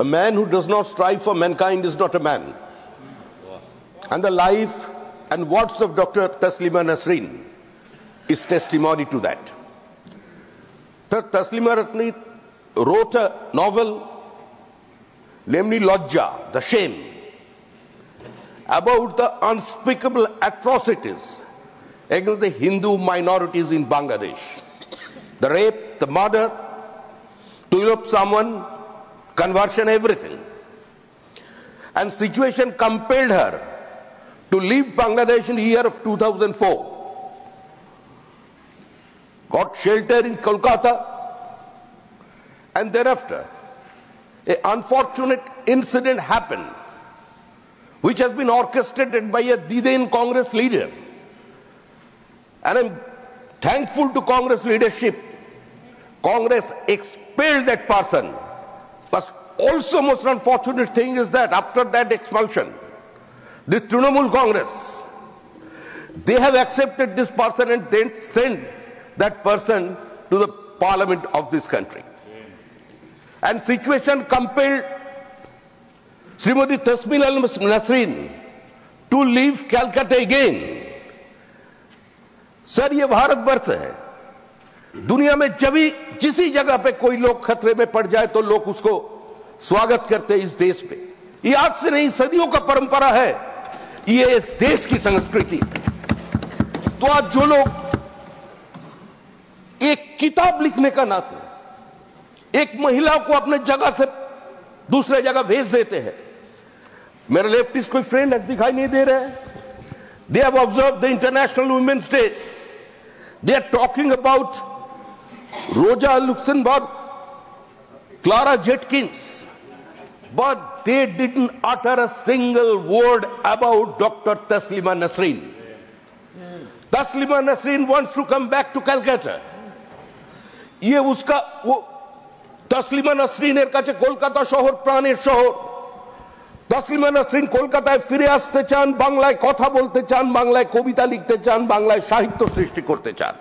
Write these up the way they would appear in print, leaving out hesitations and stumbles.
A man who does not strive for mankind is not a man. And the life and words of Dr. Taslima Nasreen is testimony to that. Taslima Nasreen wrote a novel, namely Lajja, the shame, about the unspeakable atrocities against the Hindu minorities in Bangladesh. The rape, the murder, to elope someone, conversion, everything. And situation compelled her to leave Bangladesh in the year of 2004. Got shelter in Kolkata, and thereafter an unfortunate incident happened, which has been orchestrated by a then Congress leader. And I'm thankful to Congress leadership. Congress expelled that person. But also most unfortunate thing is that after that expulsion, the Trinamool Congress, they have accepted this person and then sent that person to the parliament of this country. And situation compelled Srimati Taslima Nasreen to leave Calcutta again. Sir ये भारतवर्ष है, दुनिया में जब भी जिसी जगह पे कोई लोग खतरे में पड़ जाए तो लोग उसको स्वागत करते हैं इस देश पे। ये आज से नहीं, सदियों का परंपरा है, ये इस देश की संस्कृति। तो आज जो लोग एक किताब लिखने का नाते एक महिला को अपने जगह से दूसरे जगह भेज देते हैं, मेरे लेफ्टिस्ट कोई फ्रेंड दिखाई नहीं दे रहे हैं। They have observed the International Women's Day. They are talking about Rosa Luxemburg, Clara Jetkins, but they didn't utter a single word about Dr. Taslima Nasreen. Taslima Nasreen wants to come back to Calcutta. ये उसका वो तस्लिमा नसरीনের কাছে কলকাতা শহর প্রাণের শহর। তসলিমা নাসরিন কলকাতায় ফিরে আসতে চান, বাংলায় কথা বলতে চান, বাংলায় কবিতা লিখতে চান, বাংলায় সাহিত্য সৃষ্টি করতে চান।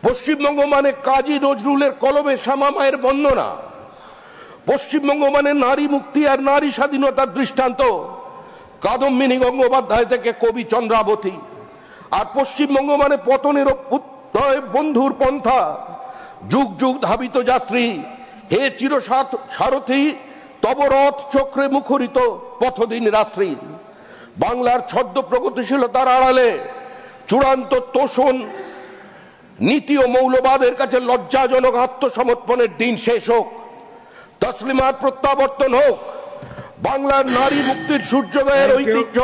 পশ্চিমবঙ্গ মানে কাজী নজরুলের কলমে শ্যামা মায়ের বন্দনা, পশ্চিমবঙ্গ মানে নারী মুক্তি আর নারী স্বাধীনতার দৃষ্টান্ত কাদম্বিনী গঙ্গোপাধ্যায় থেকে কবি চন্দ্রাবতী, আর পশ্চিমবঙ্গ মানে পতনের উত্তরে বন্ধুর পন্থা, যুগ যুগ ধাবিত যাত্রী, হে চির সারথী তব রথ চক্রে মুখরিত পথদিন রাত্রি। বাংলার ছদ্ম প্রগতিশীলতার আড়ালে চূড়ান্ত তোষণ নীতি ও মৌলবাদের কাছে লজ্জাজনক আত্মসমর্পণের দিন শেষ হোক, তসলিমার প্রত্যাবর্তন হোক, বাংলার নারী মুক্তির সূর্যোদয়ের ঐতিহ্য